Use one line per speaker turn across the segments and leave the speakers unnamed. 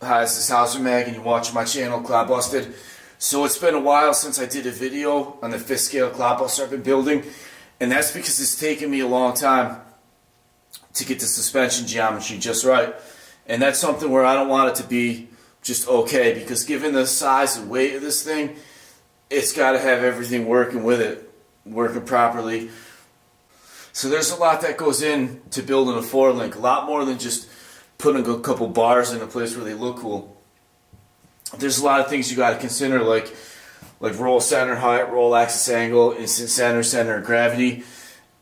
Hi, this is Hauser Mag and you're watching my channel, Clodbuster. So it's been a while since I did a video on the 5th scale clodbuster I've been building, and that's because it's taken me a long time to get the suspension geometry just right. And that's something where I don't want it to be just okay, because given the size and weight of this thing, it's got to have everything working with it, working properly. So there's a lot that goes into building a 4-link, a lot more than just putting a couple bars in a place where they look cool. There's a lot of things you got to consider, like roll center height, roll axis angle, instant center of gravity,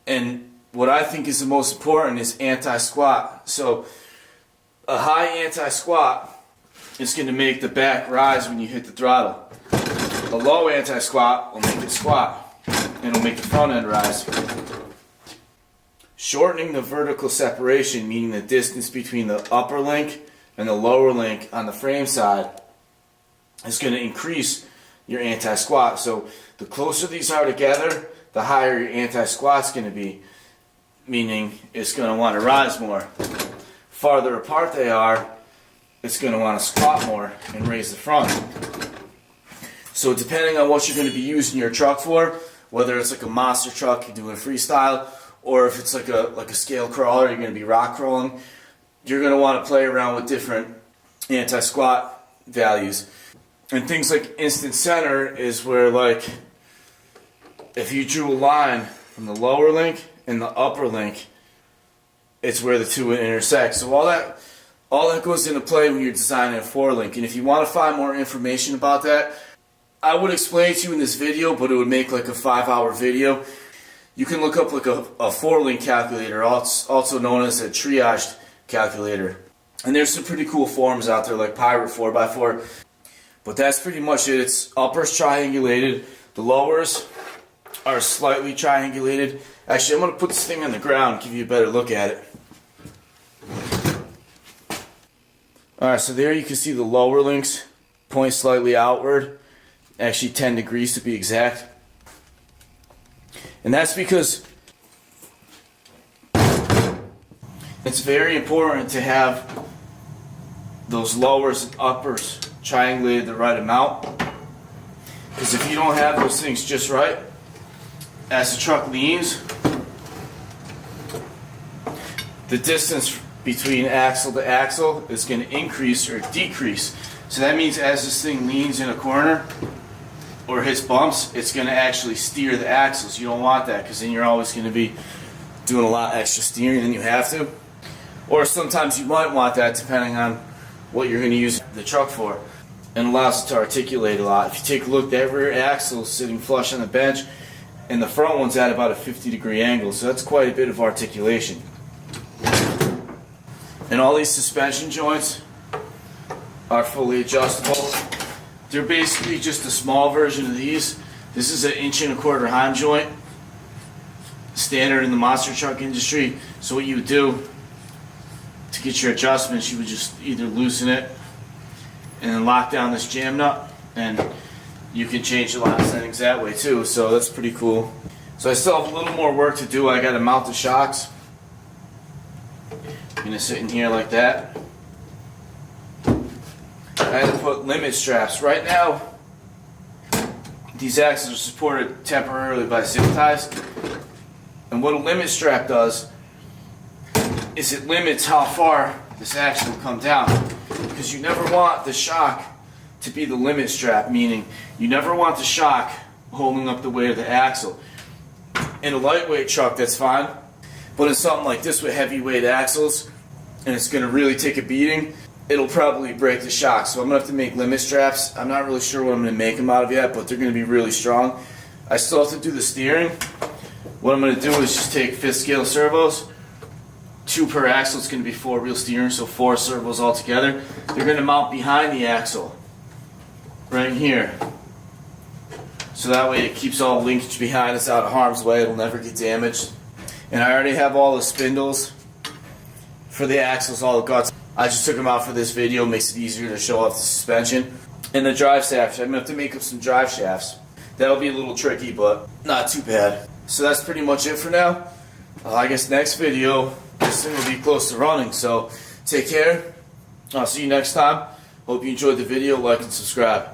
and what I think is the most important is anti-squat. So a high anti-squat is going to make the back rise when you hit the throttle. A low anti-squat will make it squat, and it'll make the front end rise. Shortening the vertical separation, meaning the distance between the upper link and the lower link on the frame side, is going to increase your anti-squat. So the closer these are together, the higher your anti-squat is going to be, meaning it's going to want to rise more. Farther apart they are, it's going to want to squat more and raise the front. So depending on what you're going to be using your truck for, whether it's like a monster truck, you're doing freestyle, or if it's like a scale crawler, you're going to be rock crawling, you're going to want to play around with different anti-squat values. And things like instant center is where, like, if you drew a line from the lower link and the upper link, it's where the two would intersect. So all that goes into play when you're designing a 4-link. And if you want to find more information about that, I would explain it to you in this video, but it would make like a 5-hour video. You can look up like a 4-link calculator, also known as a triaged calculator. And there's some pretty cool forms out there like Pirate 4x4. But that's pretty much it. It's uppers triangulated. The lowers are slightly triangulated. Actually, I'm going to put this thing on the ground and give you a better look at it. Alright, so there you can see the lower links point slightly outward. Actually 10 degrees to be exact. And that's because it's very important to have those lowers and uppers triangulated the right amount. Because if you don't have those things just right, as the truck leans, the distance between axle to axle is going to increase or decrease. So that means as this thing leans in a corner or hits bumps, it's going to actually steer the axles. You don't want that, because then you're always going to be doing a lot extra steering than you have to. Or sometimes you might want that depending on what you're going to use the truck for. And allows it to articulate a lot. If you take a look, that rear axle is sitting flush on the bench, and the front one's at about a 50-degree angle, so that's quite a bit of articulation. And all these suspension joints are fully adjustable. They're basically just a small version of these. This is an 1 1/4" Heim joint, standard in the monster truck industry. So what you would do to get your adjustments, you would just either loosen it and then lock down this jam nut, and you can change the lock settings that way too. So that's pretty cool. So I still have a little more work to do. I got to mount the shocks. I'm gonna sit in here like that. I had to put limit straps. Right now, these axles are supported temporarily by zip ties. And what a limit strap does is it limits how far this axle will come down. Because you never want the shock to be the limit strap, meaning you never want the shock holding up the weight of the axle. In a lightweight truck, that's fine. But in something like this with heavyweight axles, and it's going to really take a beating, it'll probably break the shock. So I'm going to have to make limit straps. I'm not really sure what I'm going to make them out of yet, but they're going to be really strong. I still have to do the steering. What I'm going to do is just take 5th scale servos, 2 per axle. It's going to be 4 wheel steering, so 4 servos altogether. They're going to mount behind the axle, right here. So that way it keeps all linkage behind us out of harm's way. It'll never get damaged. And I already have all the spindles for the axles, all the guts. I just took them out for this video. Makes it easier to show off the suspension. And the drive shafts, I'm going to have to make up some drive shafts. That'll be a little tricky, but not too bad. So that's pretty much it for now. I guess next video, this thing will be close to running. So take care. I'll see you next time. Hope you enjoyed the video. Like and subscribe.